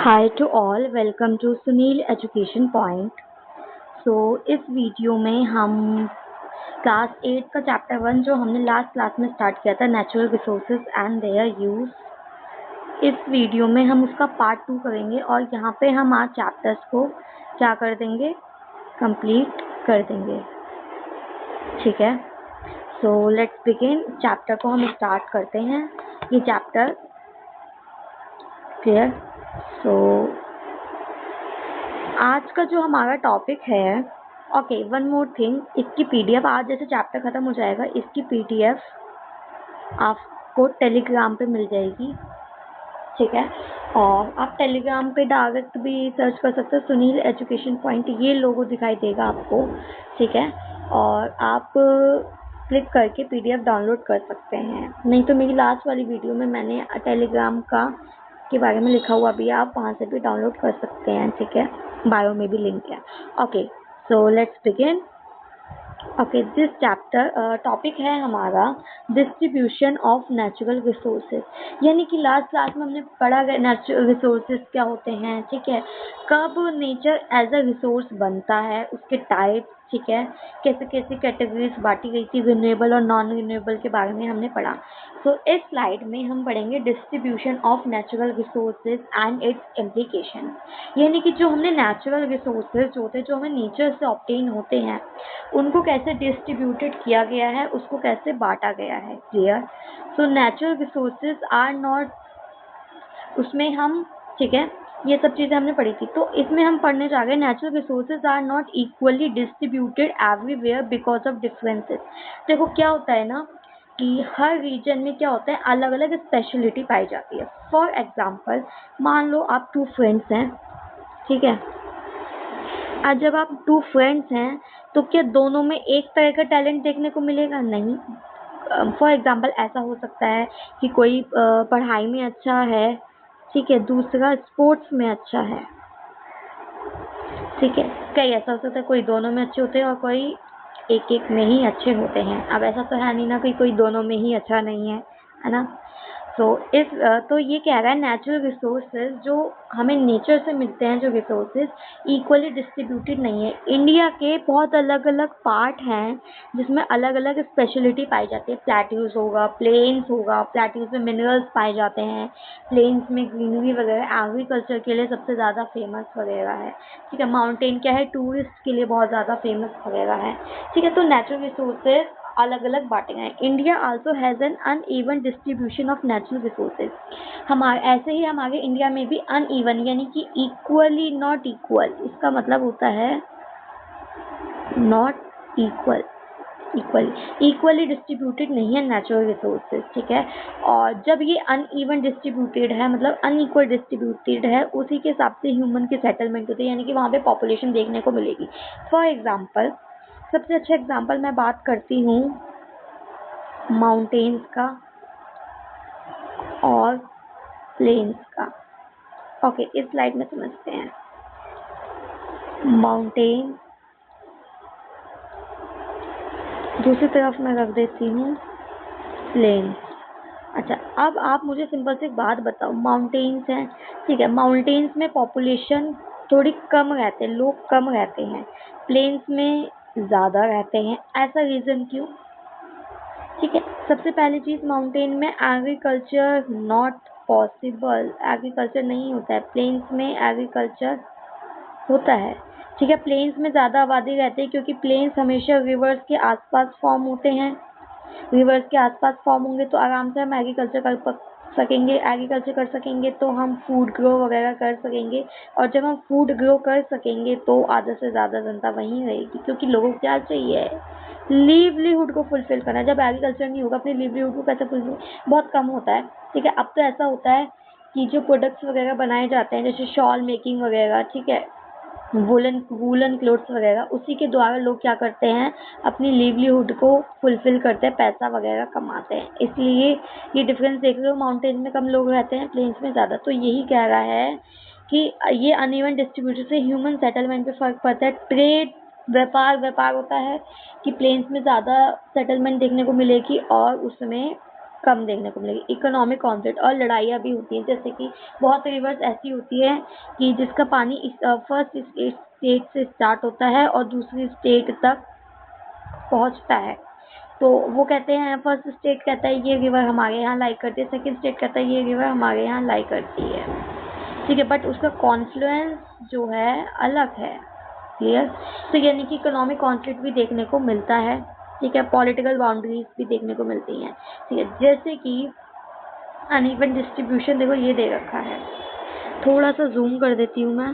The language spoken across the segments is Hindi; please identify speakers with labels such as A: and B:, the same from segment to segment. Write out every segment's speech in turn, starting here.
A: Hi to all, welcome to Sunil education point. इस वीडियो में हम क्लास 8 का चैप्टर 1 जो हमने लास्ट क्लास में स्टार्ट किया था, natural resources and their use, इस वीडियो में हम उसका पार्ट 2 करेंगे और यहाँ पे हम आज चैप्टर्स को क्या कर देंगे, कंप्लीट कर देंगे। ठीक है, सो लेट्स बिगिन। चैप्टर को हम स्टार्ट करते हैं। ये चैप्टर क्लियर। आज का जो हमारा टॉपिक है, ओके वन मोर थिंग, इसकी पीडीएफ आज जैसे चैप्टर खत्म हो जाएगा, इसकी पीडीएफ आपको टेलीग्राम पे मिल जाएगी। ठीक है, और आप टेलीग्राम पे डायरेक्ट भी सर्च कर सकते हो, सुनील एजुकेशन पॉइंट, ये लोगो दिखाई देगा आपको। ठीक है, और आप क्लिक करके पीडीएफ डाउनलोड कर सकते हैं। नहीं तो मेरी लास्ट वाली वीडियो में मैंने टेलीग्राम के बारे में लिखा हुआ भी है, आप वहाँ से भी डाउनलोड कर सकते हैं। ठीक है, बायो में भी लिंक है। Okay, so let's begin. Okay, this chapter topic है हमारा डिस्ट्रीब्यूशन ऑफ नेचुरल रिसोर्सेज, यानी कि लास्ट क्लास में हमने पढ़ा गया नेचुरल रिसोर्सेज क्या होते हैं। ठीक है, कब नेचर एज अ रिसोर्स बनता है, उसके टाइप्स, ठीक है, कैसे कैसे कैटेगरीज बांटी गई थी, रिन्यूएबल और नॉन रिन्यूएबल के बारे में हमने पढ़ा। इस स्लाइड में हम पढ़ेंगे distribution of natural resources and it's implication, यानी कि जो हमने नेचुरल रिसोर्सेज होते हैं, जो हमें नेचर से ऑब्टेन होते हैं, उनको कैसे डिस्ट्रीब्यूटेड किया गया है, उसको कैसे बांटा गया है। Clear. Natural resources are not, उसमें हम, ठीक है, ये सब चीज़ें हमने पढ़ी थी। तो इसमें हम पढ़ने जा रहे हैं, natural resources are not equally distributed everywhere because of differences. देखो क्या होता है ना कि हर रीजन में क्या होता है, अलग अलग स्पेशलिटी पाई जाती है। फॉर एग्जाम्पल, मान लो आप 2 फ्रेंड्स हैं। ठीक है, आज जब आप 2 फ्रेंड्स हैं तो क्या दोनों में एक तरह का टैलेंट देखने को मिलेगा? नहीं। फॉर एग्जाम्पल ऐसा हो सकता है कि कोई पढ़ाई में अच्छा है, ठीक है, दूसरा स्पोर्ट्स में अच्छा है। ठीक है, कई ऐसा हो सकता है कोई दोनों में अच्छे होते हैं और कोई एक एक में ही अच्छे होते हैं। अब ऐसा तो है नहीं ना कि कोई दोनों में ही अच्छा नहीं है ना। तो ये कह रहा है नेचुरल रिसोर्सेज जो हमें नेचर से मिलते हैं, जो रिसोर्सेज इक्वली डिस्ट्रीब्यूटेड नहीं है। इंडिया के बहुत अलग अलग पार्ट हैं जिसमें अलग अलग स्पेशलिटी पाई जाती है। प्लेट्यूज होगा, प्लेन्स होगा, प्लेट्यूज में मिनरल्स पाए जाते हैं, प्लेन्स में ग्रीनरी वगैरह, एग्रीकल्चर के लिए सबसे ज़्यादा फेमस वगैरह है। ठीक है, माउंटेन क्या है, टूरिस्ट के लिए बहुत ज़्यादा फेमस वगैरह है। ठीक है, तो नेचुरल रिसोर्सेज अलग अलग बांटे गए हैं। India also has an uneven distribution of natural resources. ऐसे ही हमारे इंडिया में भी अनइवन, यानी कि इक्वली नॉट इक्वल, इसका मतलब होता है नॉट इक्वल, इक्वली डिस्ट्रीब्यूटेड नहीं है नेचुरल रिसोर्सेज। ठीक है, और जब ये अनइवन डिस्ट्रीब्यूटेड है, मतलब अनइक्वल डिस्ट्रीब्यूटेड है, उसी के हिसाब से ह्यूमन की सेटलमेंट होती है, यानी कि वहाँ पे पॉपुलेशन देखने को मिलेगी। फॉर एग्जाम्पल, सबसे अच्छा एग्जाम्पल मैं बात करती हूँ माउंटेन्स का और प्लेन्स का। ओके, इस स्लाइड में समझते हैं। माउंटेन, दूसरी तरफ मैं रख देती हूँ प्लेन्स। अच्छा, अब आप मुझे सिंपल से एक बात बताओ, माउंटेन्स हैं, ठीक है, माउंटेन्स में पॉपुलेशन थोड़ी कम रहते हैं, लोग कम रहते हैं, प्लेन्स में ज़्यादा रहते हैं, ऐसा रीज़न क्यों? ठीक है, सबसे पहली चीज़, माउंटेन में एग्रीकल्चर नॉट पॉसिबल, एग्रीकल्चर नहीं होता है। प्लेन्स में एग्रीकल्चर होता है। ठीक है, प्लेन्स में ज़्यादा आबादी रहती है क्योंकि प्लेन्स हमेशा रिवर्स के आसपास फॉर्म होते हैं। रिवर्स के आसपास फॉर्म होंगे तो आराम से हम एग्रीकल्चर कर सकेंगे तो हम फूड ग्रो वगैरह कर सकेंगे, और जब हम फूड ग्रो कर सकेंगे तो आधा से ज़्यादा जनता वहीं रहेगी, क्योंकि लोगों को क्या चाहिए, लिवलीहुड को फुलफिल करना। जब एग्रीकल्चर नहीं होगा, अपने लिवलीहुड को कैसे फुलफिल, बहुत कम होता है। ठीक है, अब तो ऐसा होता है कि जो प्रोडक्ट्स वगैरह बनाए जाते हैं, जैसे शॉल मेकिंग वगैरह, ठीक है, वूलन क्लोथ्स वगैरह, उसी के द्वारा लोग क्या करते हैं, अपनी लिवलीहुड को फुलफिल करते हैं, पैसा वगैरह कमाते हैं। इसलिए ये डिफरेंस देख रहे हो, माउंटेन में कम लोग रहते हैं, प्लेन्स में ज़्यादा। तो यही कह रहा है कि ये अनइवन डिस्ट्रीब्यूशन से ह्यूमन सेटलमेंट पे फर्क पड़ता है। ट्रेड, व्यापार होता है कि प्लेन्स में ज़्यादा सेटलमेंट देखने को मिलेगी और उसमें कम देखने को मिलेगी। इकोनॉमिक कॉन्फ्लिक्ट और लड़ाइयाँ भी होती हैं, जैसे कि बहुत रिवर्स ऐसी होती है कि जिसका पानी फर्स्ट स्टेट से स्टार्ट होता है और दूसरी स्टेट तक पहुंचता है, तो वो कहते हैं, फर्स्ट स्टेट कहता है ये रिवर हमारे यहाँ लाई करती है, सेकंड स्टेट कहता है ये रिवर हमारे यहाँ लाई करती है, ठीक है, बट उसका कॉन्फ्लुएंस जो है अलग है। क्लियर? तो यानी कि इकोनॉमिक कॉन्फ्लिक्ट भी देखने को मिलता है, ठीक है, पॉलिटिकल बाउंड्रीज भी देखने को मिलती हैं, ठीक है, जैसे कि अनइवन डिस्ट्रीब्यूशन, देखो ये दे रखा है, थोड़ा सा जूम कर देती हूँ मैं,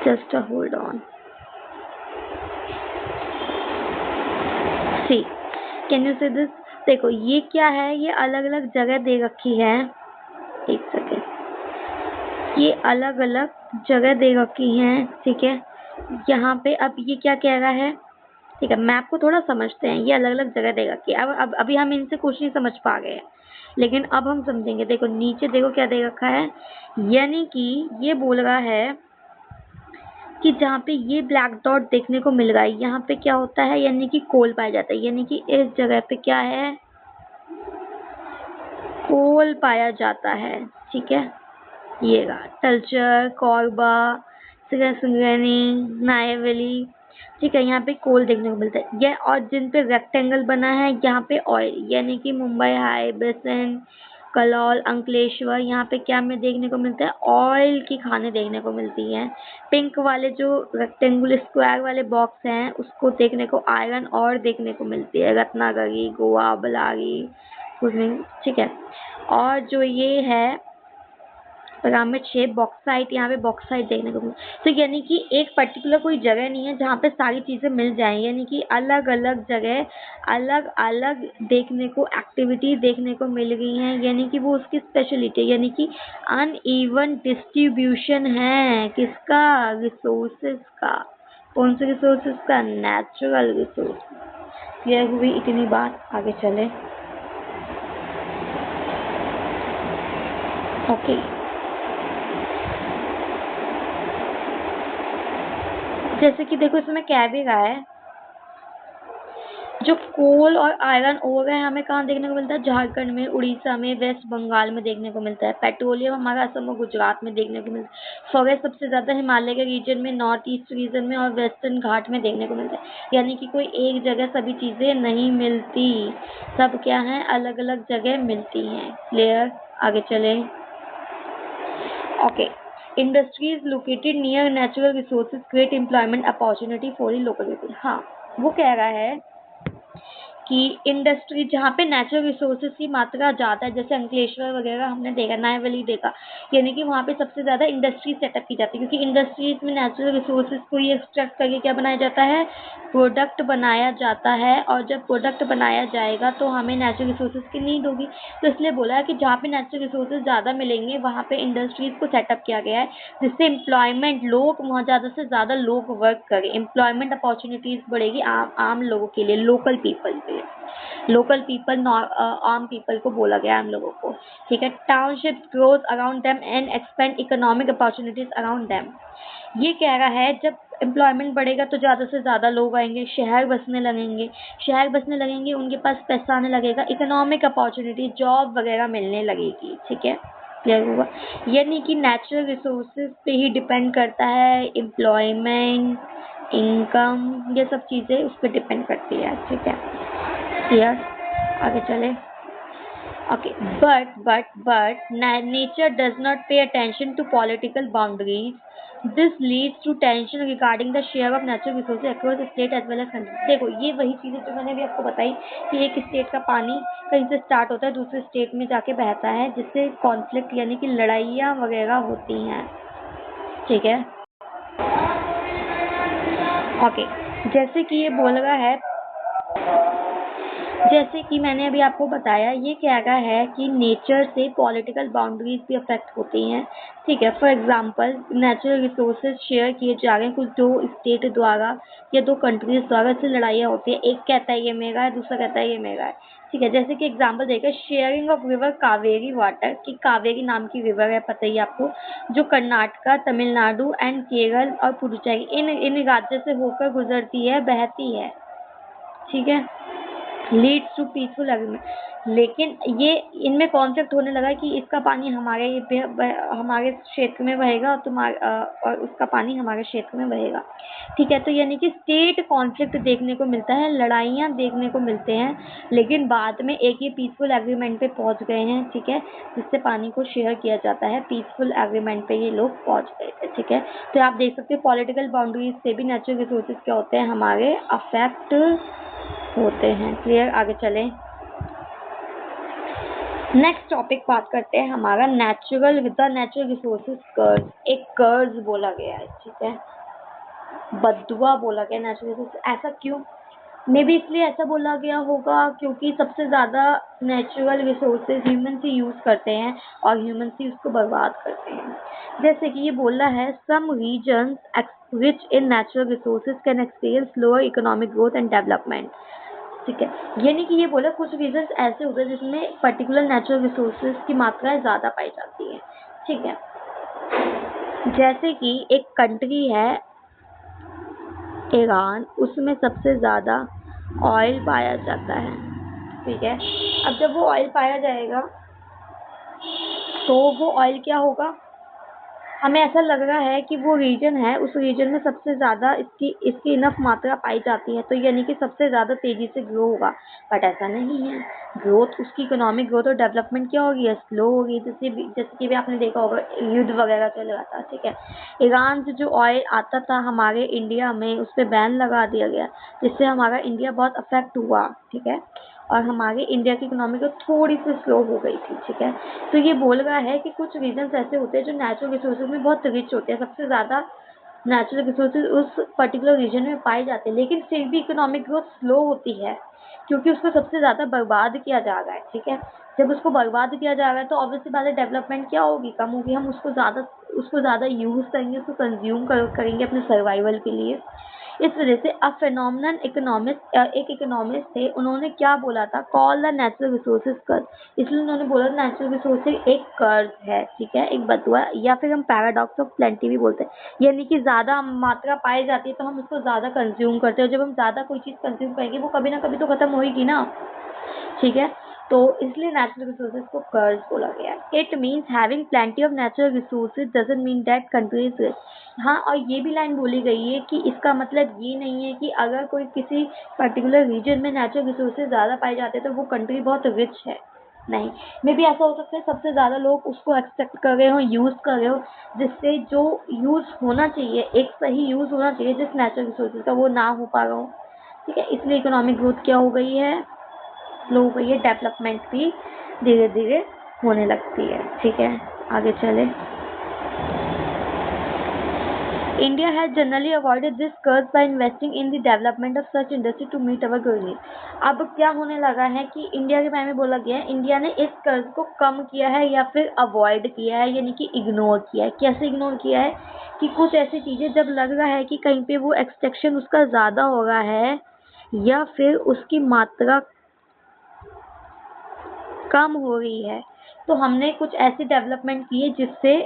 A: just hold on. See, can you see this? देखो ये क्या है, ये अलग अलग जगह दे रखी है, एक सेकेंड, ये अलग अलग जगह दे रखी हैं, ठीक है, यहाँ पे अब ये क्या कह रहा है, ठीक है, मैप को थोड़ा समझते हैं, ये अलग अलग जगह दे रखी है। अब अभी हम इनसे कुछ नहीं समझ पा गए हैं, लेकिन अब हम समझेंगे। देखो नीचे देखो क्या दे रखा है, यानी कि ये बोल रहा है कि जहाँ पे ये ब्लैक डॉट देखने को मिल रहा है, यहाँ पे क्या होता है, यानी कि कोल पाया जाता है, यानी कि इस जगह पे क्या है, कोल पाया जाता है, ठीक है, ये रहा तलचर, कोरबा, सिंगरैनी, नायावली, ठीक है, यहाँ पे कोल देखने को मिलता है। ये और जिन पे रेक्टेंगल बना है यहाँ पे ऑयल, यानी कि मुंबई हाई बेसिन, कलौल, अंकलेश्वर, यहाँ पे क्या में देखने को मिलता है, ऑयल की खाने देखने को मिलती हैं। पिंक वाले जो रेक्टेंगुलर स्क्वायर वाले बॉक्स हैं उसको देखने को आयरन और देखने को मिलती है, रत्नागिरी, गोवा, बलारी, कुछ, ठीक है। और जो ये है पिरामिड शेप बॉक्साइट, यहाँ पे बॉक्साइट देखने को मिले, तो यानी कि एक पर्टिकुलर कोई जगह नहीं है जहाँ पे सारी चीजें मिल जाएं, यानी कि अलग अलग जगह अलग अलग देखने को एक्टिविटी देखने को मिल गई हैं, यानी कि वो उसकी स्पेशलिटी है, यानी कि अनइवन डिस्ट्रीब्यूशन है किसका, रिसोर्सेज का। कौन से रिसोर्सेज का, नेचुरल रिसोर्स। क्लियर हुई इतनी बात, आगे चले। ओके, जैसे कि देखो इसमें कह भी रहा है, जो कोल और आयरन ओर है हमें कहाँ देखने को मिलता है, झारखंड में, उड़ीसा में, वेस्ट बंगाल में देखने को मिलता है। पेट्रोलियम हमारा असम और गुजरात में देखने को मिलता है। फॉरेस्ट सबसे ज्यादा हिमालय के रीजन में, नॉर्थ ईस्ट रीजन में और वेस्टर्न घाट में देखने को मिलता है, यानी कि कोई एक जगह सभी चीजें नहीं मिलती, सब क्या है, अलग अलग जगह मिलती हैं। क्लियर? आगे चले। Okay, industries located near natural resources create employment opportunity for the local people. हाँ, वो कह रहा है कि इंडस्ट्री जहाँ पे नेचुरल रिसोर्सेज की मात्रा ज़्यादा है, जैसे अंकलेश्वर वगैरह हमने देखा, नायावली देखा, यानी कि वहाँ पे सबसे ज़्यादा इंडस्ट्री सेटअप की जाती है, क्योंकि इंडस्ट्रीज में नेचुरल रिसोर्सेज को ही एक्सट्रैक्ट करके क्या बनाया जाता है, प्रोडक्ट बनाया जाता है, और जब प्रोडक्ट बनाया जाएगा तो हमें नेचुरल रिसोर्सेज की नीड होगी, तो इसलिए बोला है कि जहाँ पे नेचुरल रिसोर्सेज ज़्यादा मिलेंगे वहाँ पे इंडस्ट्रीज को सेटअप किया गया है, जिससे एम्प्लॉयमेंट, लोग वहाँ ज़्यादा से ज़्यादा लोग वर्क करें, एम्प्लॉयमेंट अपॉर्चुनिटीज़ बढ़ेगी आम लोगों के लिए, लोकल पीपल के लिए। लोकल पीपल, आम पीपल को बोला गया हम लोगों को, ठीक है। Township growth around them and expand economic opportunities around them. ये कह रहा है जब एम्प्लॉयमेंट बढ़ेगा तो ज़्यादा से ज़्यादा लोग आएंगे, शहर बसने लगेंगे, शहर बसने लगेंगे, उनके पास पैसा आने लगेगा, इकोनॉमिक अपॉर्चुनिटी, जॉब वगैरह मिलने लगेगी, ठीक है। क्लियर हुआ? यानी कि नेचुरल रिसोर्सेज पे ही डिपेंड करता है एम्प्लॉयमेंट, इनकम, ये सब चीज़ें उस पर डिपेंड करती है, ठीक है। क्लियर? आगे चले। Okay, but nature does not pay attention to political boundaries. This leads to tension regarding the share of natural resources across the state as well as country. देखो ये वही चीज़ है जो मैंने अभी आपको बताई कि एक स्टेट का पानी कहीं से स्टार्ट होता है, दूसरे स्टेट में जाके बहता है, जिससे कॉन्फ्लिक्ट यानी कि लड़ाइयाँ वगैरह होती हैं, ठीक है। ओके, जैसे कि ये बोल रहा है, जैसे कि मैंने अभी आपको बताया, ये कह रहा है कि नेचर से पॉलिटिकल बाउंड्रीज भी अफेक्ट होती हैं, ठीक है। For example natural resources share किए जा रहे हैं, कुछ दो स्टेट द्वारा या दो कंट्रीज द्वारा, इससे लड़ाइयाँ होती है, एक कहता है ये मेरा है, दूसरा कहता है ये मेरा है, ठीक है। जैसे कि एग्जाम्पल देखिए, sharing of river Kaveri water, की कावेरी नाम की रिवर है, पता ही आपको, जो कर्नाटका, तमिलनाडु एंड केरल और पुडुचेरी इन राज्य से होकर गुजरती है, बहती है, ठीक है। Leads to peaceful agreement. लेकिन ये इनमें कॉन्फ्लिक्ट होने लगा कि इसका पानी हमारे क्षेत्र में बहेगा और और उसका पानी हमारे क्षेत्र में बहेगा। ठीक है, तो यानी कि स्टेट कॉन्फ्लिक्ट देखने को मिलता है, लड़ाइयाँ देखने को मिलते हैं, लेकिन बाद में एक ये पीसफुल एग्रीमेंट पे पहुंच गए हैं। ठीक है, जिससे पानी को शेयर किया जाता है, पीसफुल एग्रीमेंट पे ये लोग पहुंच गए थे। ठीक है, तो आप देख सकते हो पॉलिटिकल बाउंड्रीज से भी नेचुरल रिसोर्सेज क्या होते हैं, हमारे अफेक्ट होते हैं। क्लियर, आगे चलें। नेक्स्ट टॉपिक बात करते हैं हमारा नेचुरल रिसोर्सेज कर्ज। एक कर्ज बोला गया है, ठीक है, बद्दुआ बोला गया नेचुरल रिसोर्सेज। ऐसा क्यों? मे बी इसलिए ऐसा बोला गया होगा क्योंकि सबसे ज्यादा नेचुरल रिसोर्सेज ह्यूमन ही यूज करते हैं और ह्यूमन ही उसको बर्बाद करते हैं। जैसे कि ये बोला है some reasons rich in natural resources can experience lower economic growth and development. ठीक है, यानी कि ये बोला कुछ रीजन्स ऐसे होते हैं जिसमें पर्टिकुलर नेचुरल रिसोर्सेज की मात्रा ज़्यादा पाई जाती है। ठीक है, जैसे कि एक कंट्री है ईरान, उसमें सबसे ज़्यादा ऑयल पाया जाता है। ठीक है, अब जब वो ऑयल पाया जाएगा तो वो ऑयल क्या होगा, हमें ऐसा लग रहा है कि वो रीजन है, उस रीजन में सबसे ज़्यादा इसकी इनफ मात्रा पाई जाती है, तो यानी कि सबसे ज़्यादा तेज़ी से ग्रो होगा। बट ऐसा नहीं है, ग्रोथ उसकी इकोनॉमिक ग्रोथ और डेवलपमेंट क्या होगी, स्लो होगी। जैसे कि भी आपने देखा होगा युद्ध वगैरह चल रहा था। ठीक है, ईरान से जो ऑयल आता था हमारे इंडिया में, उस पर बैन लगा दिया गया, जिससे हमारा इंडिया बहुत अफेक्ट हुआ। ठीक है, और हमारे इंडिया की इकोनॉमी को थोड़ी सी स्लो हो गई थी। ठीक है, तो ये बोल रहा है कि कुछ रीजन्स ऐसे होते हैं जो नेचुरल रिसोर्सेज में बहुत रिच होते हैं, सबसे ज़्यादा नेचुरल रिसोर्सेज उस पर्टिकुलर रीजन में पाए जाते हैं, लेकिन फिर भी इकोनॉमिक ग्रोथ स्लो होती है क्योंकि उसको सबसे ज़्यादा बर्बाद किया जा रहा है। ठीक है, जब उसको बर्बाद किया जा रहा है तो ऑब्वियसली बात है डेवलपमेंट क्या होगी, कम होगी। हम उसको ज़्यादा यूज़ करेंगे, उसको कंज्यूम करेंगे अपने सर्वाइवल के लिए। इस वजह से अ फेनोमेनन एक इकोनॉमिस्ट थे, उन्होंने क्या बोला था, कॉल द नेचुरल रिसोर्सेज कर्ज। इसलिए उन्होंने बोला नेचुरल रिसोर्सेज एक कर्ज है। ठीक है, एक बदुआ, या फिर हम पैराडॉक्स ऑफ प्लेंटी भी बोलते हैं, यानी कि ज़्यादा मात्रा पाई जाती है तो हम उसको ज़्यादा कंज्यूम करते हैं। जब हम ज़्यादा कोई चीज़ कंज्यूम करेंगे वो कभी ना कभी तो खत्म होगी ना। ठीक है, तो इसलिए नेचुरल रिसोर्सेज को कर्ज बोला गया है। It means having plenty of natural resources doesn't mean that country is rich. हाँ, और ये भी लाइन बोली गई है कि इसका मतलब ये नहीं है कि अगर कोई किसी पर्टिकुलर रीजन में नेचुरल रिसोर्सेज ज़्यादा पाए जाते हैं तो वो कंट्री बहुत रिच है। नहीं, मे भी ऐसा हो सकता है सबसे ज़्यादा लोग उसको एक्सेप्ट कर रहे हो, यूज़ कर रहे हो, जिससे जो यूज़ होना चाहिए, एक सही यूज़ होना चाहिए जिस नेचुरल रिसोर्सेज का, वो ना हो पा रहा हो। ठीक है, इसलिए इकोनॉमिक ग्रोथ क्या हो गई है, स्लो हो गई है, डेवलपमेंट भी धीरे धीरे होने लगती है। ठीक है, आगे चले। India has generally avoided this curse by investing in the development of such industry to meet our growing needs. अब क्या होने लगा है कि इंडिया के बारे में बोला गया है, इंडिया ने इस कर्ज को कम किया है या फिर अवॉइड किया है, यानी कि इग्नोर किया है। कैसे इग्नोर किया है कि कुछ ऐसी चीज़ें जब लग रहा है कि कहीं पे वो एक्सट्रैक्शन उसका ज़्यादा हो रहा है या फिर उसकी मात्रा कम हो रही है, तो हमने कुछ ऐसी डेवलपमेंट की है जिससे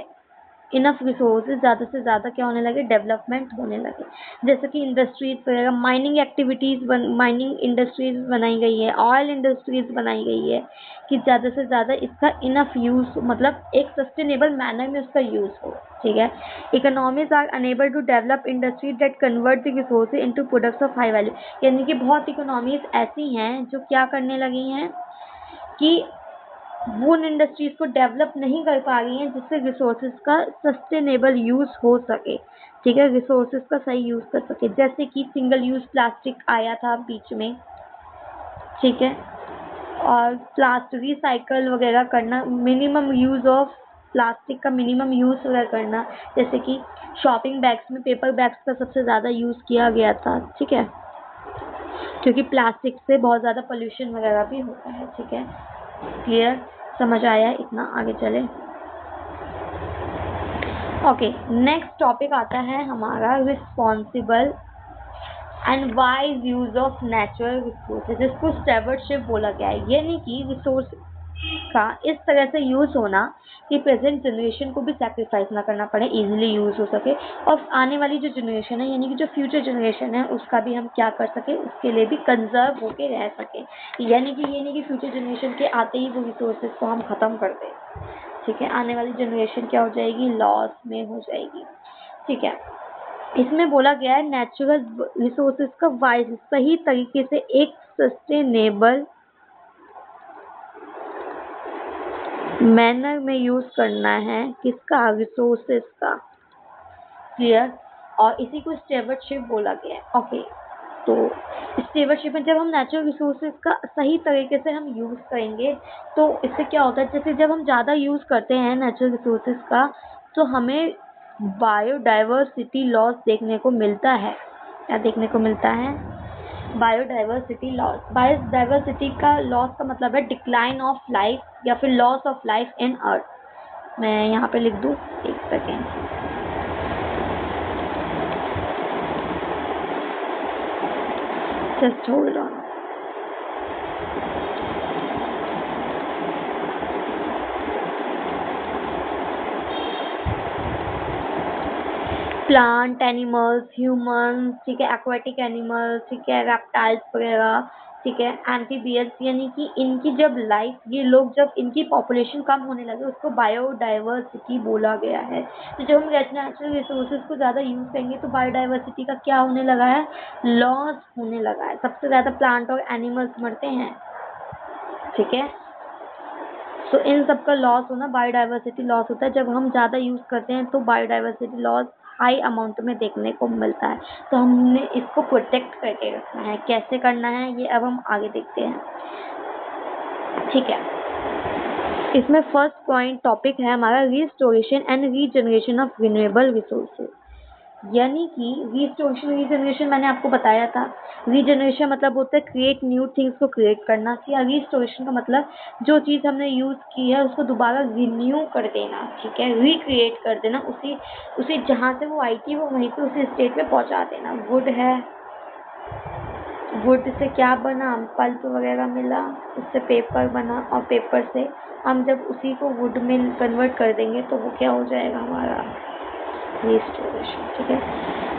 A: इनफ रिसोर्सेज ज़्यादा से ज़्यादा क्या होने लगे, डेवलपमेंट होने लगे। जैसे कि इंडस्ट्रीज वगैरह, माइनिंग इंडस्ट्रीज बनाई गई है, ऑयल इंडस्ट्रीज बनाई गई है कि ज़्यादा से ज़्यादा इसका इनफ यूज़, मतलब एक सस्टेनेबल मैनर में उसका यूज़ हो। ठीक है, economies are unable to develop industry that convert the resources into products of high value. यानी कि बहुत इकोनॉमीज ऐसी हैं जो क्या करने लगी हैं कि वो उन इंडस्ट्रीज को डेवलप नहीं कर पा रही हैं जिससे रिसोर्सेज का सस्टेनेबल यूज़ हो सके। ठीक है, रिसोर्सेज का सही यूज़ कर सके। जैसे कि सिंगल यूज़ प्लास्टिक आया था बीच में। ठीक है, और प्लास्टिक रिसाइकल वगैरह करना, मिनिमम यूज़ ऑफ प्लास्टिक का मिनिमम यूज़ वगैरह करना। जैसे कि शॉपिंग बैग्स में पेपर बैग्स का सबसे ज़्यादा यूज़ किया गया था। ठीक है, क्योंकि प्लास्टिक से बहुत ज़्यादा पोल्यूशन वगैरह भी होता है। ठीक है, क्लियर, समझ आया इतना, आगे चले। ओके, नेक्स्ट टॉपिक आता है हमारा responsible and wise use of natural resources, जिसको स्टेवर्डशिप बोला गया है। यानी कि का इस तरह से यूज होना कि प्रेजेंट जनरेशन को भी सैक्रिफाइस ना करना पड़े, इजीली यूज हो सके, और आने वाली जो जनरेशन है यानी कि जो फ्यूचर जनरेशन है उसका भी हम क्या कर सके, उसके लिए भी कंजर्व होके रह सके। यानी कि ये नहीं कि फ्यूचर जनरेशन के आते ही वो रिसोर्सेज को हम खत्म कर दें, ठीक है। आने वाली जनरेशन क्या हो जाएगी, लॉस में हो जाएगी, ठीक है। इसमें बोला गया है नेचुरल रिसोर्सेज का वाइज सही तरीके से एक सस्टेनेबल मैनर में यूज करना है, किसका, रिसोर्सेज का, क्लियर। और इसी को स्टेवरशिप बोला गया है। ओके, तो स्टेवरशिप में जब हम नेचुरल रिसोर्सेज का सही तरीके से हम यूज करेंगे तो इससे क्या होता है, जैसे जब हम ज़्यादा यूज करते हैं नेचुरल रिसोर्सेज का तो हमें बायोडाइवर्सिटी लॉस देखने को मिलता है। क्या देखने को मिलता है, बायोडाइवर्सिटी लॉस। बायोडाइवर्सिटी का लॉस का मतलब है डिक्लाइन ऑफ लाइफ या फिर लॉस ऑफ लाइफ इन अर्थ। मैं यहाँ पे लिख दूँ, एक second, just hold on. Plant animals, humans, ठीक है, एक्वाटिक एनिमल्स, ठीक है, रेप्टाइल्स वगैरह, ठीक है, एम्फीबियंस, यानी कि इनकी जब लाइफ, ये लोग जब इनकी पॉपुलेशन कम होने लगे उसको बायोडाइवर्सिटी बोला गया है। तो जब हम नेचुरल रिसोर्सेज को ज़्यादा यूज़ करेंगे तो बायोडाइवर्सिटी का क्या होने लगा है, लॉस होने लगा है। सबसे ज़्यादा प्लांट और एनिमल्स मरते हैं, ठीक है। तो इन सब का लॉस होना बायोडाइवर्सिटी लॉस होता है। जब हम ज़्यादा यूज़ करते हैं तो बायोडाइवर्सिटी लॉस हाई अमाउंट में देखने को मिलता है। तो हमने इसको प्रोटेक्ट करके रखना है। कैसे करना है ये अब हम आगे देखते हैं, ठीक है। इसमें फर्स्ट पॉइंट टॉपिक है हमारा restoration and regeneration of renewable resources. यानी कि रिस्टोरेशन रीजनरेशन मैंने आपको बताया था। रीजनरेशन मतलब होता है क्रिएट न्यू थिंग्स को क्रिएट करना, या रिस्टोरेशन का मतलब जो चीज़ हमने यूज़ की है उसको दोबारा रिन्यू कर देना, ठीक है, रिक्रिएट कर देना, उसी उसी जहाँ से वो आई थी वो वहीं पे उसी स्टेट पे पहुँचा देना। वुड है, वुड से क्या बना, पल्प वगैरह मिला, उससे पेपर बना, और पेपर से हम जब उसी को वुड में कन्वर्ट कर देंगे तो वो क्या हो जाएगा हमारा restoration, ठीक है।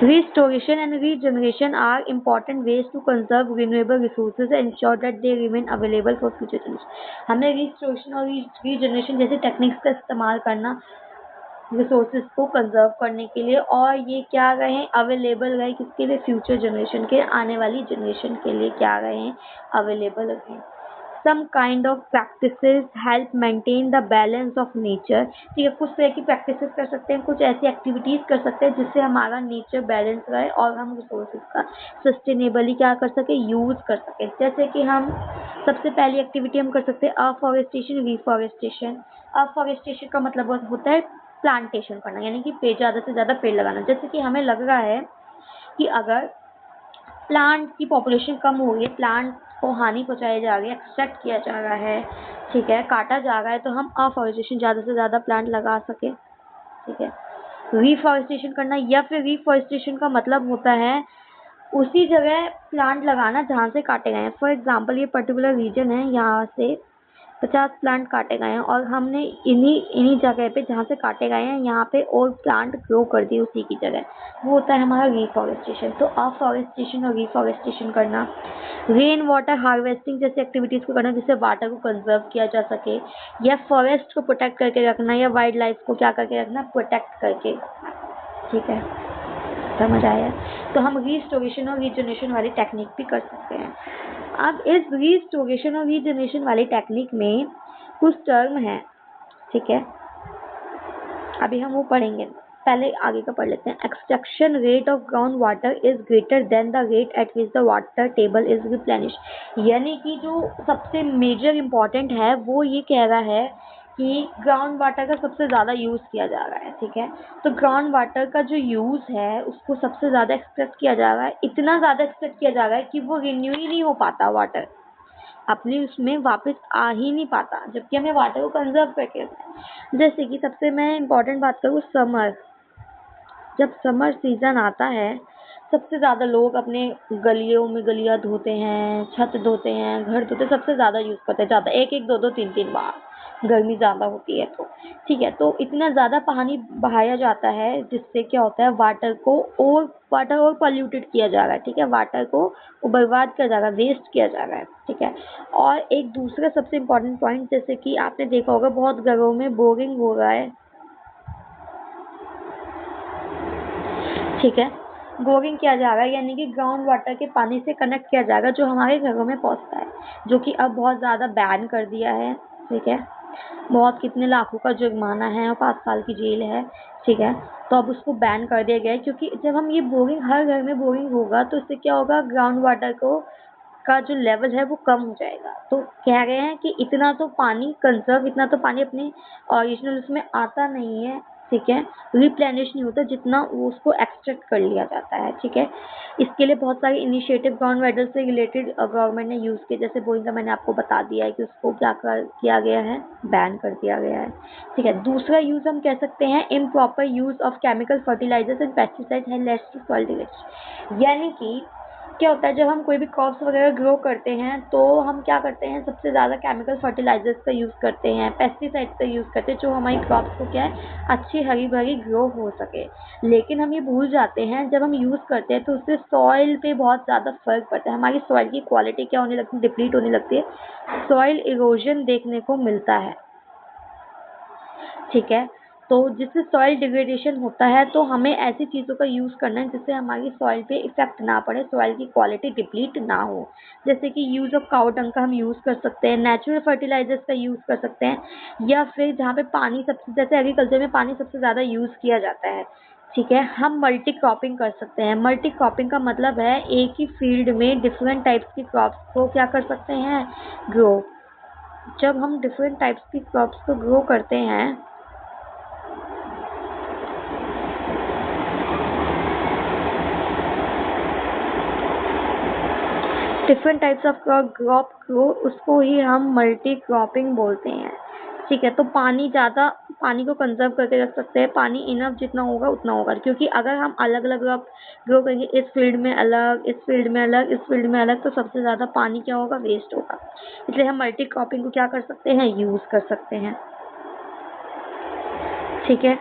A: Restoration and regeneration are important ways to conserve renewable resources and ensure that they remain available for future generation। हमें restoration और regeneration जैसे टेक्निक्स का इस्तेमाल करना रिसोर्सेज को कंजर्व करने के लिए, और ये क्या रहे, अवेलेबल रहे, किसके लिए, फ्यूचर जनरेशन के, आने वाली जनरेशन के लिए क्या रहे, अवेलेबल रहे। Some kind of practices help maintain the balance of nature, ठीक है। कुछ तरह की प्रैक्टिसेस कर सकते हैं, कुछ ऐसी एक्टिविटीज़ कर सकते हैं जिससे हमारा नेचर बैलेंस रहे और हम रिसोर्सेज का सस्टेनेबली क्या कर सके, यूज़ कर सके। जैसे कि हम सबसे पहली एक्टिविटी हम कर सकते हैं अफॉरेस्टेशन, रिफॉरेस्टेशन। अफॉरेस्टेशन का मतलब होता है प्लांटेशन करना, यानी कि पेड़, ज़्यादा से ज़्यादा पेड़ लगाना। जैसे कि हमें लग रहा है कि अगर प्लांट की पॉपुलेशन कम हो रही है, प्लांट को हानि पहुंचाई जा रही है, एक्सट्रैक्ट किया जा रहा है, ठीक है, काटा जा रहा है, तो हम अफॉरेस्टेशन, ज़्यादा से ज़्यादा प्लांट लगा सके, ठीक है। रिफॉरेस्टेशन करना, या फिर रिफॉरेस्टेशन का मतलब होता है उसी जगह प्लांट लगाना जहाँ से काटे गए हैं। फॉर एग्जाम्पल ये पर्टिकुलर रीजन है, यहाँ से 50 प्लांट काटे गए हैं और हमने इन्हीं जगह पे जहाँ से काटे गए हैं यहाँ पे और प्लांट ग्रो कर दिए उसी की जगह, वो होता है हमारा रिफॉरेस्टेशन। तो अफॉरेस्टेशन और रिफॉरेस्टेशन करना, रेन वाटर हार्वेस्टिंग जैसे एक्टिविटीज़ को करना जिससे वाटर को कंजर्व किया जा सके, या फॉरेस्ट को प्रोटेक्ट करके रखना, या वाइल्ड लाइफ को क्या करके रखना, प्रोटेक्ट करके रखना, ठीक है। समझ आया। तो हम रिस्टोरेशन और रीजनरेशन वाली टेक्निक भी कर सकते हैं। अब इस रिस्टोरेशन और रीजनरेशन वाली टेक्निक में कुछ टर्म है, ठीक है, अभी हम वो पढ़ेंगे, पहले आगे का पढ़ लेते हैं। Extraction rate of ground water is greater than the rate at which the water table is replenish. यानी कि जो सबसे मेजर इम्पॉर्टेंट है वो ये कह रहा है कि ग्राउंड वाटर का सबसे ज़्यादा यूज़ किया जा रहा है, ठीक है। तो ग्राउंड वाटर का जो यूज़ है उसको सबसे ज़्यादा एक्सट्रैक्ट किया जा रहा है, इतना ज़्यादा एक्सट्रैक्ट किया जा रहा है कि वो रिन्यू ही नहीं हो पाता, वाटर अपनी उसमें वापस आ ही नहीं पाता, जबकि हमें वाटर को कंजर्व करके रखना है। जैसे कि सबसे मैं इम्पॉर्टेंट बात करूँ, समर, जब समर सीज़न आता है सबसे ज़्यादा लोग अपने गलियों में गलियाँ धोते हैं, छत धोते हैं, घर धोते हैं, सबसे ज़्यादा यूज़ करते हैं, ज़्यादा एक एक दो दो तीन तीन बार, गर्मी ज़्यादा होती है तो। ठीक है, तो इतना ज़्यादा पानी बहाया जाता है जिससे क्या होता है, वाटर और पॉल्यूटेड किया जा रहा है। ठीक है, वाटर को वो बर्बाद किया जा रहा है, वेस्ट किया जा रहा है। ठीक है, और एक दूसरा सबसे इम्पोर्टेंट पॉइंट, जैसे कि आपने देखा होगा बहुत घरों में बोरिंग हो रहा है। ठीक है, बोरिंग किया जा रहा है, यानी कि ग्राउंड वाटर के पानी से कनेक्ट किया जाएगा जो हमारे घरों में पहुंचता है, जो कि अब बहुत ज़्यादा बैन कर दिया है। ठीक है, बहुत कितने लाखों का जुर्माना है और 5 साल की जेल है। ठीक है, तो अब उसको बैन कर दिया गया है, क्योंकि जब हम ये बोरिंग, हर घर में बोरिंग होगा तो इससे क्या होगा, ग्राउंड वाटर को का जो लेवल है वो कम हो जाएगा। तो कह रहे हैं कि इतना तो पानी कंजर्व, इतना तो पानी अपने ओरिजिनल उसमें आता नहीं है। ठीक है, रिप्लेनिश नहीं होता जितना वो उसको एक्सट्रैक्ट कर लिया जाता है। ठीक है, इसके लिए बहुत सारे इनिशिएटिव ग्राउंड वाटर से रिलेटेड गवर्नमेंट ने यूज़ किए, जैसे बोरिंग का मैंने आपको बता दिया है कि उसको क्या किया गया है, बैन कर दिया गया है। ठीक है, दूसरा यूज़ हम कह सकते हैं improper use of chemical fertilizers and pesticides and less to soil degradation. यानी कि क्या होता है, जब हम कोई भी क्रॉप्स वगैरह ग्रो करते हैं तो हम क्या करते हैं, सबसे ज़्यादा केमिकल फर्टिलाइजर्स का यूज़ करते हैं, पेस्टिसाइड्स का यूज़ करते हैं, जो हमारी क्रॉप्स को क्या है, अच्छी हरी भरी ग्रो हो सके। लेकिन हम ये भूल जाते हैं, जब हम यूज़ करते हैं तो उससे सॉइल पे बहुत ज़्यादा फर्क पड़ता है, हमारी सॉइल की क्वालिटी क्या होने लगती है, डिप्लीट होने लगती है, सॉइल इरोजन देखने को मिलता है। ठीक है, तो जिससे सॉइल डिग्रेडेशन होता है, तो हमें ऐसी चीज़ों का यूज़ करना है जिससे हमारी सॉइल पे इफेक्ट ना पड़े, सॉइल की क्वालिटी डिप्लीट ना हो। जैसे कि यूज़ ऑफ काउ डंग का हम यूज़ कर सकते हैं, नेचुरल फर्टिलाइजर्स का यूज़ कर सकते हैं, या फिर जहाँ पे पानी सबसे, जैसे एग्रीकल्चर में पानी सबसे ज़्यादा यूज़ किया जाता है। ठीक है, हम मल्टी क्रॉपिंग कर सकते हैं। मल्टी क्रॉपिंग का मतलब है एक ही फील्ड में डिफरेंट टाइप्स की क्रॉप्स को क्या कर सकते हैं, ग्रो। जब हम डिफरेंट टाइप्स की क्रॉप्स को ग्रो करते हैं, different types of crop grow, उसको ही हम मल्टी क्रॉपिंग बोलते हैं। ठीक है, तो पानी को कंजर्व करके रख सकते हैं, पानी इनफ जितना होगा उतना होगा, क्योंकि अगर हम अलग अलग क्रॉप ग्रो करेंगे, इस फील्ड में अलग, इस फील्ड में अलग, इस फील्ड में अलग, तो सबसे ज़्यादा पानी क्या होगा, वेस्ट होगा। इसलिए हम मल्टी क्रॉपिंग को क्या कर सकते हैं, यूज़ कर सकते हैं। ठीक है,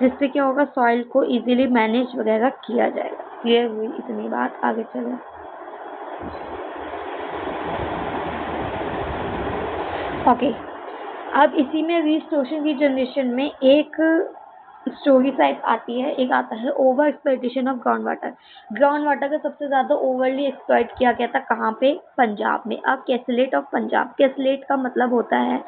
A: जिससे क्या होगा, सॉइल को इजीली मैनेज वगैरह किया जाएगा। क्लियर हुई इतनी बात, आगे चलें। ओके, अब इसी में रिस्टोरेशन की जनरेशन में एक स्टोरी टाइप आती है, एक आता है over exploitation of ground water. Ground water का सबसे ज़्यादा ओवरली एक्सप्लॉइट किया गया था कहाँ पे, पंजाब में। अब कैसलेट ऑफ पंजाब, कैसलेट का मतलब होता है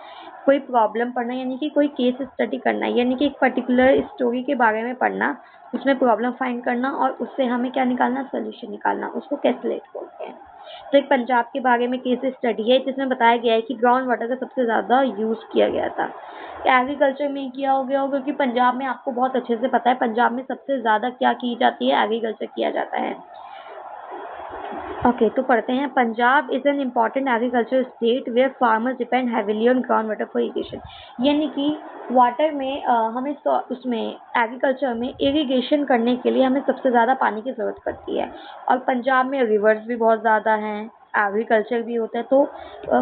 A: कोई प्रॉब्लम पढ़ना, यानी कि कोई केस स्टडी करना, यानी कि एक पर्टिकुलर स्टोरी के बारे में पढ़ना, उसमें प्रॉब्लम फाइंड करना और उससे हमें क्या निकालना, सोल्यूशन निकालना, उसको कैसलेट बोलते हैं। तो एक पंजाब के बारे में केस स्टडी है जिसमें बताया गया है कि ग्राउंड वाटर का सबसे ज़्यादा यूज़ किया गया था। एग्रीकल्चर में किया हो गया होगा, क्योंकि पंजाब में आपको बहुत अच्छे से पता है, पंजाब में सबसे ज़्यादा क्या की जाती है, एग्रीकल्चर किया जाता है। ओके, तो पढ़ते हैं। Punjab is an important agriculture state where farmers depend heavily on ground water for irrigation. यानी कि वाटर में हमें उसमें एग्रीकल्चर में इरिगेशन करने के लिए हमें सबसे ज़्यादा पानी की ज़रूरत पड़ती है, और पंजाब में रिवर्स भी बहुत ज़्यादा हैं, एग्रीकल्चर भी होता है, तो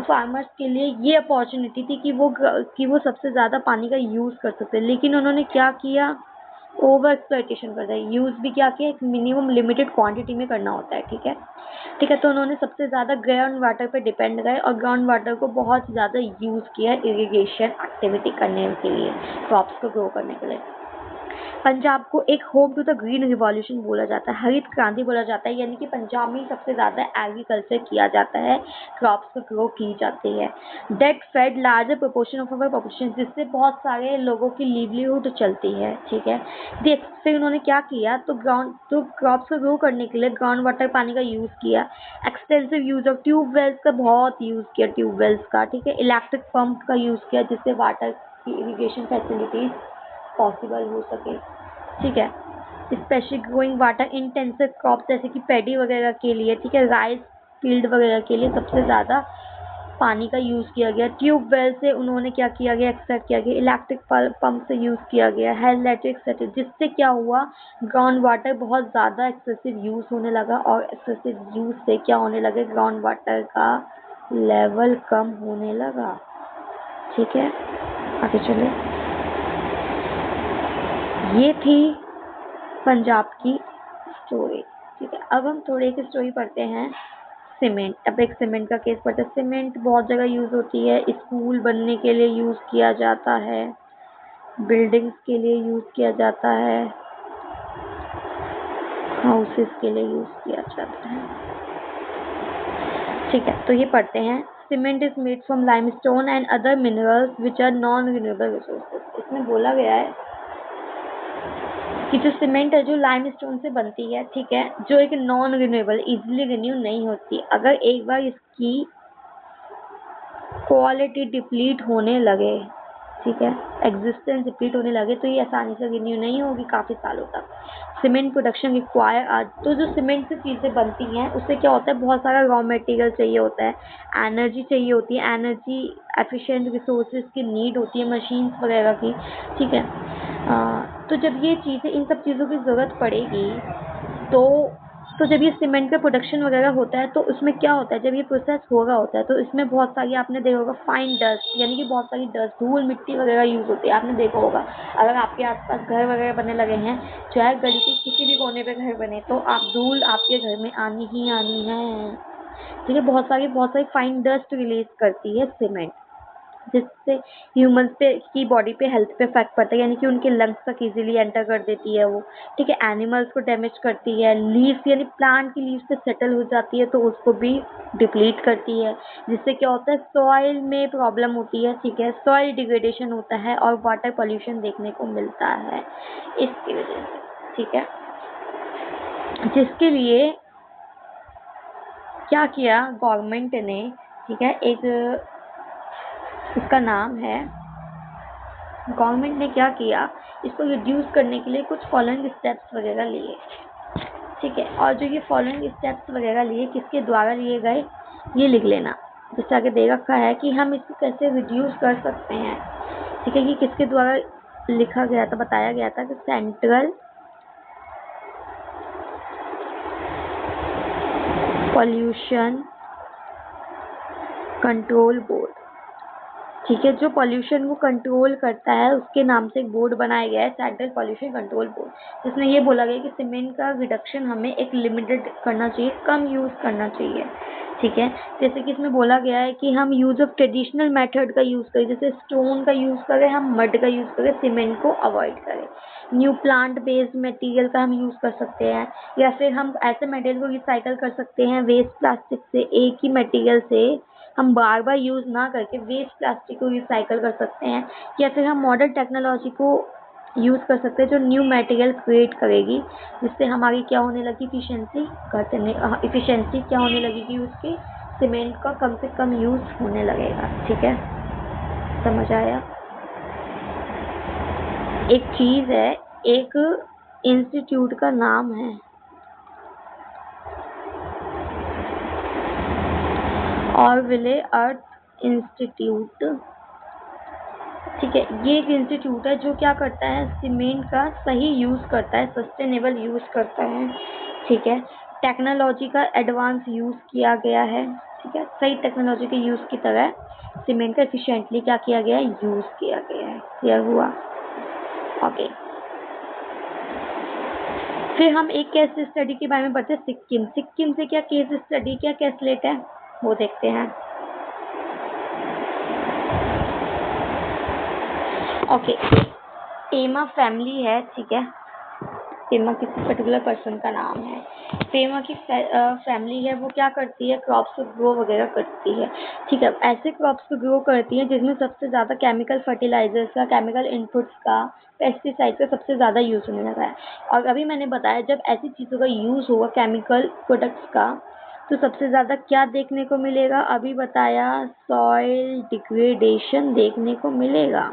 A: फार्मर्स के लिए ये अपॉर्चुनिटी थी कि वो सबसे ज़्यादा पानी का यूज़ कर सकते हैं। लेकिन उन्होंने क्या किया, ओवर एक्सप्लॉइटेशन कर रहा है, यूज़ भी क्या किया, एक मिनिमम लिमिटेड क्वांटिटी में करना होता है। ठीक है, ठीक है, तो उन्होंने सबसे ज़्यादा ग्राउंड वाटर पे डिपेंड गए और ग्राउंड वाटर को बहुत ज़्यादा यूज़ किया इरिगेशन एक्टिविटी करने के लिए, क्रॉप्स को ग्रो करने के लिए। पंजाब को एक home to the green revolution बोला जाता है, हरित क्रांति बोला जाता है, यानी कि पंजाब में सबसे ज़्यादा एग्रीकल्चर किया जाता है, क्रॉप्स को ग्रो की जाती है। That fed larger proportion of our population, जिससे बहुत सारे लोगों की लिवलीहुड चलती है। ठीक है, फिर उन्होंने क्या किया, तो क्रॉप्स को ग्रो करने के लिए ग्राउंड वाटर पानी का यूज़ किया, एक्सटेंसिव यूज़ ऑफ ट्यूबवेल्स का बहुत यूज़ किया, ट्यूबवेल्स का। ठीक है, इलेक्ट्रिक पंप का यूज़ किया, जिससे वाटर की इरिगेशन फैसिलिटीज़ पॉसिबल हो सके। ठीक है, specially growing water intensive crop जैसे कि पैडी वगैरह के लिए, ठीक है, राइस फील्ड वगैरह के लिए सबसे ज़्यादा पानी का यूज़ किया गया, ट्यूबवेल से उन्होंने क्या किया गया, एक्सट्रैक्ट किया गया, इलेक्ट्रिक पंप से यूज़ किया गया, हाइड्रोइलेक्ट्रिक एक्सेट्रा, जिससे क्या हुआ, ग्राउंड वाटर बहुत ज़्यादा एक्सेसिव यूज़ होने लगा, और एक्सेसिव यूज़ से क्या होने लगे, ग्राउंड वाटर का लेवल कम होने लगा। ठीक है, आगे चले। ये थी पंजाब की स्टोरी। ठीक है, अब हम थोड़ी एक स्टोरी पढ़ते हैं सीमेंट। अब एक सीमेंट का केस पढ़ते हैं। सीमेंट बहुत जगह यूज़ होती है, स्कूल बनने के लिए यूज़ किया जाता है, बिल्डिंग्स के लिए यूज़ किया जाता है, हाउसेस के लिए यूज़ किया जाता है। ठीक है, तो ये पढ़ते हैं। Cement is made from limestone and other minerals which are non renewable resources. इसमें बोला गया है कि जो सीमेंट है जो लाइमस्टोन से बनती है, ठीक है, जो एक नॉन रिन्यूएबल, इजीली रिन्यू नहीं होती। अगर एक बार इसकी क्वालिटी डिप्लीट होने लगे, ठीक है, एग्जिस्टेंस डिप्लीट होने लगे, तो ये आसानी से रिन्यू नहीं होगी काफ़ी सालों तक। सीमेंट प्रोडक्शन रिक्वायर आज, तो जो सीमेंट से चीज़ें बनती हैं उससे क्या होता है, बहुत सारा रॉ मटेरियल चाहिए होता है, एनर्जी चाहिए होती है, एनर्जी एफिशिएंट रिसोर्सेज की नीड होती है, मशीन्स वगैरह की। ठीक है, तो जब ये चीज़ें, इन सब चीज़ों की ज़रूरत पड़ेगी, तो जब ये सीमेंट का प्रोडक्शन वगैरह होता है तो उसमें क्या होता है, जब ये प्रोसेस हो रहा होता है तो इसमें बहुत सारी, आपने देखा होगा, फाइन डस्ट, यानी कि बहुत सारी डस्ट, धूल मिट्टी वगैरह यूज़ होती है। आपने देखा होगा, अगर आपके आसपास घर वगैरह बनने लगे हैं, चाहे गली के किसी भी कोने पे घर बने, तो आप धूल आपके घर में आनी ही आनी है। ठीक है, बहुत सारी फाइन डस्ट रिलीज करती है सीमेंट, जिससे ह्यूमंस पे की बॉडी पे हेल्थ पे इफेक्ट पड़ता है, यानी कि उनके लंग्स तक इजीली एंटर कर देती है वो। ठीक है, एनिमल्स को डैमेज करती है, लीव्स यानी प्लांट की लीव्स पे सेटल हो जाती है तो उसको भी डिप्लीट करती है, जिससे क्या होता है, सॉइल में प्रॉब्लम होती है। ठीक है, सॉइल डिग्रेडेशन होता है और वाटर पॉल्यूशन देखने को मिलता है इसकी वजह से। ठीक है, जिसके लिए क्या किया गवर्नमेंट ने, ठीक है, एक इसका नाम है, गवर्नमेंट ने क्या किया, इसको रिड्यूस करने के लिए कुछ फॉलोइंग स्टेप्स वगैरह लिए। ठीक है, और जो ये फॉलोइंग स्टेप्स वगैरह लिए, किसके द्वारा लिए गए, ये लिख लेना। जैसे आगे दे रखा है कि हम इसको कैसे रिड्यूस कर सकते हैं। ठीक है, ये किसके द्वारा लिखा गया था, बताया गया था कि सेंट्रल पॉल्यूशन कंट्रोल बोर्ड। ठीक है, जो पॉल्यूशन को कंट्रोल करता है उसके नाम से एक बोर्ड बनाया गया है, सेंट्रल पॉल्यूशन कंट्रोल बोर्ड, जिसमें ये बोला गया कि सीमेंट का रिडक्शन हमें एक लिमिटेड करना चाहिए, कम यूज़ करना चाहिए। ठीक है, जैसे कि इसमें बोला गया है कि हम यूज़ ऑफ ट्रेडिशनल मेथड का यूज़ करें, जैसे स्टोन का यूज़ करें, हम मड का यूज़ करें, सीमेंट को अवॉइड करें। न्यू प्लांट बेस्ड मटेरियल का हम यूज़ कर सकते हैं, या फिर हम ऐसे मटेरियल को रिसाइकल कर सकते हैं, वेस्ट प्लास्टिक से, एक ही मटेरियल से हम बार बार यूज़ ना करके वेस्ट प्लास्टिक को रिसाइकल कर सकते हैं, या फिर हम मॉडर्न टेक्नोलॉजी को यूज़ कर सकते हैं जो न्यू मटेरियल क्रिएट करेगी, जिससे हमारी क्या होने लगी, इफिशिएंसी क्या होने लगेगी उसकी, सीमेंट का कम से कम यूज़ होने लगेगा। ठीक है, समझ आया। एक चीज़ है, एक इंस्टीट्यूट का नाम है ऑरविले अर्थ इंस्टीट्यूट। ठीक है, ये एक इंस्टीट्यूट है जो क्या करता है, सीमेंट का सही यूज़ करता है, सस्टेनेबल यूज़ करता है। ठीक है, टेक्नोलॉजी का एडवांस यूज़ किया गया है। ठीक है, सही टेक्नोलॉजी के यूज़ की तरह सीमेंट का एफिशिएंटली क्या किया गया है, यूज़ किया गया है। क्लियर हुआ? ओके, फिर हम एक केस स्टडी के बारे में पढ़ते हैं, सिक्किम। सिक्किम से क्या केस स्टडी, क्या केस लेट है वो देखते हैं। ओके, पेमा फैमिली है। ठीक है, पेमा किसी पर्टिकुलर पर्सन का नाम है। पेमा की फैमिली है, वो क्या करती है, क्रॉप्स को ग्रो वगैरह करती है। ठीक है, ऐसे क्रॉप्स को ग्रो करती है जिसमें सबसे ज़्यादा केमिकल फर्टिलाइजर्स का, केमिकल इनपुट्स का, पेस्टिसाइड का सबसे ज़्यादा यूज़ होने लगा है। और अभी मैंने बताया जब ऐसी चीज़ों का यूज़ होगा, केमिकल प्रोडक्ट्स का, तो सबसे ज़्यादा क्या देखने को मिलेगा, अभी बताया, सॉइल डिग्रेडेशन देखने को मिलेगा।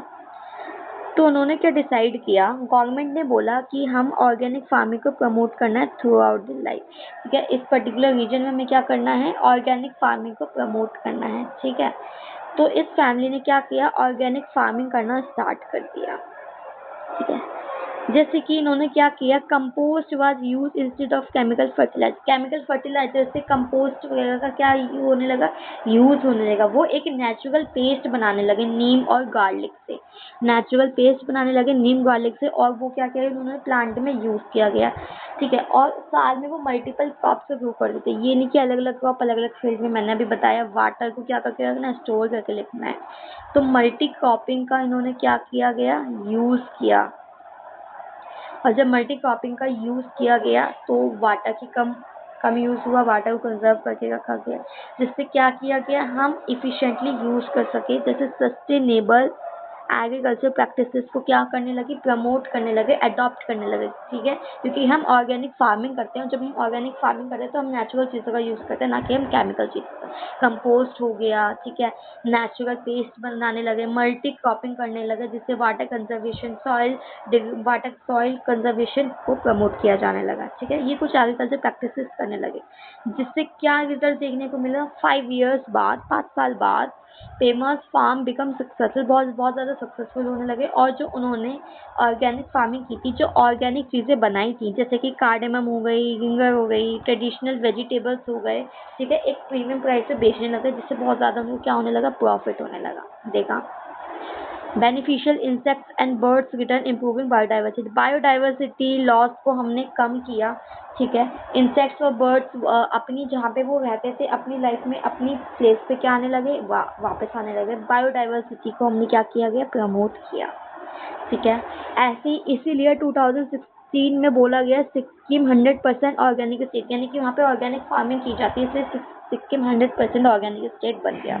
A: तो उन्होंने क्या डिसाइड किया, गवर्नमेंट ने बोला कि हम ऑर्गेनिक फार्मिंग को प्रमोट करना है थ्रू आउट द लाइफ, ठीक है। इस पर्टिकुलर रीजन में हमें क्या करना है, ऑर्गेनिक फार्मिंग को प्रमोट करना है, ठीक है। तो इस फैमिली ने क्या किया, ऑर्गेनिक फार्मिंग करना स्टार्ट कर दिया, ठीक है। जैसे कि इन्होंने क्या किया, compost was use instead of chemical fertilizer. Chemical fertilizer से कंपोस्ट वगैरह का क्या होने लगा, यूज होने लगा। वो एक नेचुरल पेस्ट बनाने लगे नीम और गार्लिक से, नेचुरल पेस्ट बनाने लगे नीम गार्लिक से, और वो क्या किया उन्होंने प्लांट में यूज किया गया, ठीक है। और साल में वो मल्टीपल क्रॉप से ग्रो कर देते, ये नहीं कि अलग अलग क्रॉप अलग अलग फील्ड में। मैंने अभी बताया वाटर को क्या करके रखना है, स्टोर करके लिखना है। तो मल्टी क्रॉपिंग का इन्होंने क्या किया गया, यूज किया। और जब मल्टी क्रॉपिंग का यूज किया गया तो वाटर की कम यूज हुआ, वाटर को कंजर्व करके रखा गया, जिससे क्या किया गया, हम इफिशिएंटली यूज कर सके। जैसे सस्टेनेबल एग्रीकल्चर प्रैक्टिसेस को क्या करने लगे, प्रमोट करने लगे, अडॉप्ट करने लगे, ठीक है। क्योंकि हम ऑर्गेनिक फार्मिंग करते हैं, जब हम ऑर्गेनिक फार्मिंग करते हैं तो हम नेचुरल चीज़ों का यूज़ करते हैं, ना कि हम केमिकल चीज़ों का। कंपोस्ट हो गया, ठीक है, नेचुरल पेस्ट बनाने लगे, मल्टी क्रॉपिंग करने लगे, जिससे वाटर कंजर्वेशन, सॉइल कंजर्वेशन को प्रमोट किया जाने लगा, ठीक है। ये कुछ एग्रीकल्चर प्रैक्टिसेस करने लगे, जिससे क्या रिजल्ट देखने को मिला, 5 साल बाद फेमस फार्म बिकम सक्सेसफुल, बहुत ज़्यादा सक्सेसफुल होने लगे। और जो उन्होंने ऑर्गेनिक फार्मिंग की थी, जो ऑर्गेनिक चीज़ें बनाई थी, जैसे कि कार्डेमम हो गई, गिंगर हो गई, ट्रेडिशनल वेजिटेबल्स हो गए, ठीक है, एक प्रीमियम प्राइस पे बेचने लगे, जिससे बहुत ज़्यादा उनको क्या होने लगा, प्रॉफिट होने लगा। देखा, beneficial insects and birds return improving biodiversity loss को हमने कम किया, ठीक है। इंसेक्ट्स और बर्ड्स अपनी जहाँ पे वो रहते थे अपनी लाइफ में अपनी प्लेस पे क्या आने लगे, वापस आने लगे। बायोडाइवर्सिटी को हमने क्या किया गया, प्रमोट किया, ठीक है। ऐसे इसीलिए 2016 में बोला गया सिक्किम 100% ऑर्गेनिक स्टेट, यानी कि वहाँ पे ऑर्गेनिक फार्मिंग की जाती है, इसलिए सिक्किम 100% ऑर्गेनिक स्टेट बन गया।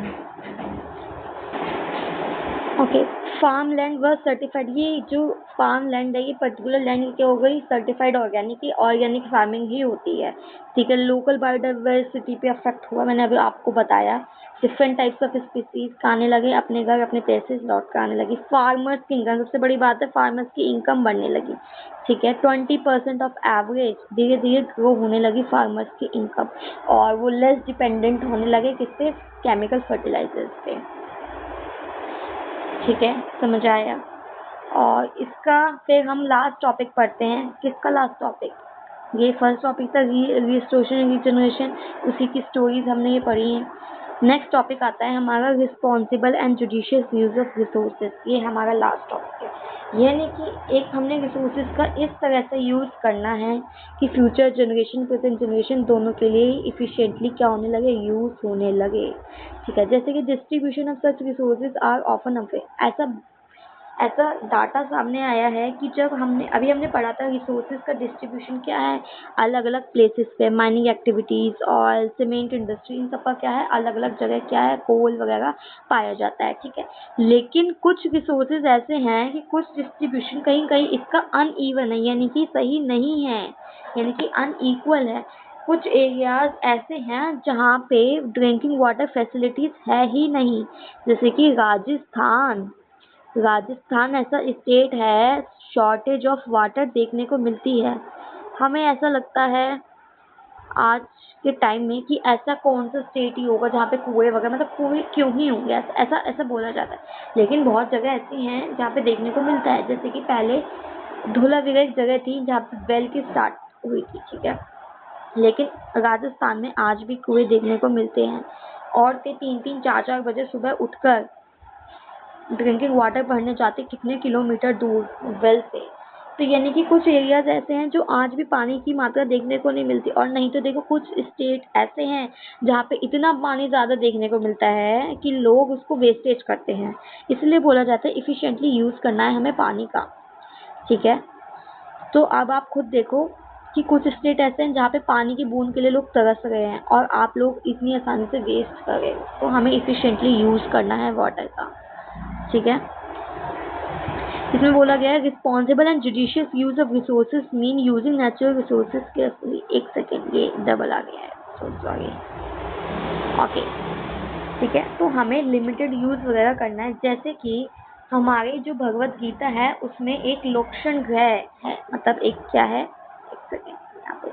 A: ओके, फार्म लैंड व सर्टिफाइड, ये जो फार्म लैंड है ये पर्टिकुलर लैंड क्या हो गई, सर्टिफाइड ऑर्गेनिक, की ऑर्गेनिक फार्मिंग ही होती है, ठीक है। लोकल बायोडाइवर्सिटी पे अफेक्ट हुआ, मैंने अभी आपको बताया। डिफरेंट टाइप्स ऑफ स्पीसीज आने लगे, अपने घर अपने प्लेसेस लौट कर आने लगी। फार्मर्स की इनकम, सबसे बड़ी बात है फार्मर्स की इनकम बढ़ने लगी, ठीक है। 20% ऑफ एवरेज धीरे धीरे ग्रो होने लगी फार्मर्स की इनकम, और वो लेस डिपेंडेंट होने लगे किससे, केमिकल फर्टिलाइजर्स पे, ठीक है, समझ आया। और इसका फिर हम लास्ट टॉपिक पढ़ते हैं, किसका लास्ट टॉपिक, ये फर्स्ट टॉपिक था रिस्टोरेशन रीजनरेशन, उसी की स्टोरीज हमने ये पढ़ी हैं। नेक्स्ट टॉपिक आता है हमारा responsible and judicious use of resources, ये हमारा लास्ट टॉपिक है। यानी कि एक हमने रिसोर्सेज का इस तरह से यूज करना है कि फ्यूचर जनरेशन प्रेजेंट जनरेशन दोनों के लिए इफिशिएंटली क्या होने लगे, यूज होने लगे, ठीक है। जैसे कि distribution of such resources are often aware, ऐसा डाटा सामने आया है कि जब हमने पढ़ा था रिसोर्सेज का डिस्ट्रीब्यूशन क्या है, अलग अलग प्लेसेस पे, mining activities, oil, cement industry, इन सब का क्या है, अलग अलग जगह क्या है, कोल वगैरह पाया जाता है, ठीक है। लेकिन कुछ रिसोर्सेज ऐसे हैं कि कुछ डिस्ट्रीब्यूशन कहीं कहीं इसका अनइवन है, यानी कि सही नहीं है, यानी कि अनइक्वल है। कुछ एरियाज ऐसे हैं जहाँ पे ड्रिंकिंग वाटर फैसिलिटीज है ही नहीं, जैसे कि राजस्थान ऐसा स्टेट है, शॉर्टेज ऑफ वाटर देखने को मिलती है। हमें ऐसा लगता है आज के टाइम में कि ऐसा कौन सा स्टेट ही होगा जहाँ पे कुएं वगैरह, मतलब कुएं क्यों ही होंगे, ऐसा ऐसा बोला जाता है। लेकिन बहुत जगह ऐसी हैं जहाँ पे देखने को मिलता है, जैसे कि पहले धोलावीरा एक जगह थी जहाँ पे वेल की स्टार्ट हुई थी, ठीक है। लेकिन राजस्थान में आज भी कुएं देखने को मिलते हैं। औरतें 3-3, 4-4 बजे सुबह उठकर ड्रिंकिंग वाटर भरने जाते कितने किलोमीटर दूर वेल से। तो यानी कि कुछ एरियाज ऐसे हैं जो आज भी पानी की मात्रा देखने को नहीं मिलती, और नहीं तो देखो कुछ स्टेट ऐसे हैं जहाँ पे इतना पानी ज़्यादा देखने को मिलता है कि लोग उसको वेस्टेज करते हैं। इसलिए बोला जाता है इफिशिएंटली यूज़ करना है हमें पानी का, ठीक है। तो अब आप खुद देखो कि कुछ स्टेट ऐसे हैं जहाँ पे पानी की बूंद के लिए लोग तरस रहे हैं, और आप लोग इतनी आसानी से वेस्ट कर रहे हो। तो हमें इफिशिएंटली यूज़ करना है वाटर का, ठीक है। इसमें बोला गया है responsible and judicious use of resources mean using natural resources carefully. एक सेकेंड, ये डबल आ गया है, सो सॉरी। ओके, ठीक है। तो हमें लिमिटेड यूज वगैरह करना है, जैसे कि हमारी जो भगवत गीता है उसमें एक लोक्षण ग्रह है, मतलब एक क्या है, एक सेकेंड यहाँ पे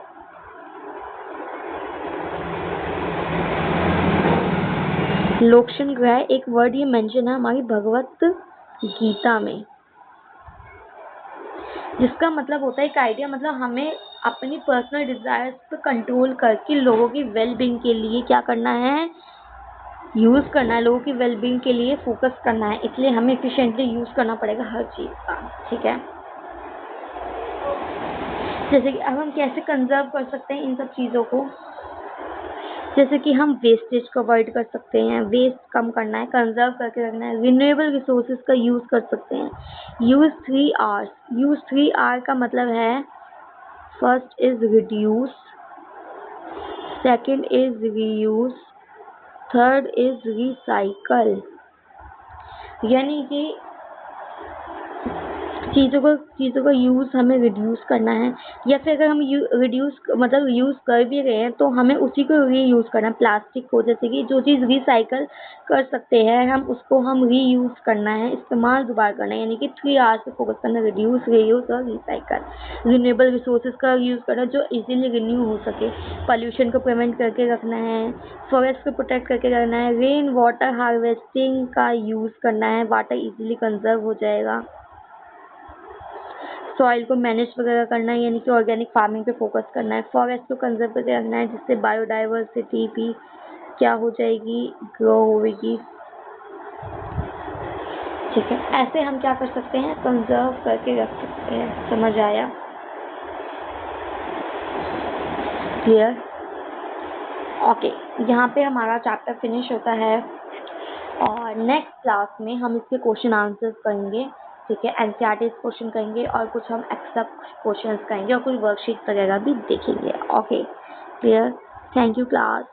A: लोक्षण ग्रह एक वर्ड ये मेंशन है हमारी भगवत गीता में, जिसका मतलब होता है एक आइडिया, मतलब हमें अपनी पर्सनल डिजायर्स पर कंट्रोल करके लोगों की वेलबींग के लिए क्या करना है, यूज करना है, लोगों की वेलबींग के लिए फोकस करना है, इसलिए हमें एफिशिएंटली यूज करना पड़ेगा हर चीज का। ठीक है, जैसे कि अब हम कैसे कंजर्व कर सकते हैं इन सब चीजों को, जैसे कि हम वेस्टेज को अवॉइड कर सकते हैं, वेस्ट कम करना है, कंजर्व करके रखना है, रिन्यूएबल रिसोर्सेज का यूज कर सकते हैं। यूज 3 R's, यूज 3 R का मतलब है first is reduce, second is reuse, third is recycle. यानी कि चीज़ों का यूज़ हमें रिड्यूस करना है, या फिर अगर हम रिड्यूस मतलब यूज़ कर भी रहे हैं तो हमें उसी को रीयूज़ करना है। प्लास्टिक को, जैसे कि जो चीज़ रिसाइकल कर सकते हैं हम उसको हम रीयूज़ करना है, इस्तेमाल दोबारा करना है, यानी कि 3 R's पे फोकस करना है, रिड्यूस, रीयूज़ और रिसाइकल। रिन्यूएबल रिसोर्सेज का यूज़ करना जो इजीली रिन्यू हो सके, पॉल्यूशन को प्रिवेंट करके रखना है, फॉरेस्ट को प्रोटेक्ट करके रखना है, रेन वाटर हार्वेस्टिंग का यूज़ करना है, वाटर इजीली कंजर्व हो जाएगा, सॉइल को मैनेज वगैरह करना है, यानी कि ऑर्गेनिक फार्मिंग पे फोकस करना है, फॉरेस्ट को कंजर्व करके रखना है, जिससे बायोडाइवर्सिटी भी क्या हो जाएगी, ग्रो होगी। ठीक है, ऐसे हम क्या कर सकते हैं, कंजर्व करके रख सकते हैं। समझ आया? क्लियर? ओके, यहाँ पे हमारा चैप्टर फिनिश होता है और नेक्स्ट क्लास में हम इसके क्वेश्चन आंसर्स करेंगे। ठीक है, एनसीईआरटी क्वेश्चन करेंगे और कुछ हम एक्स्ट्रा क्वेश्चंस करेंगे और कुछ वर्कशीट वगैरह भी देखेंगे। Okay, clear? Thank you class.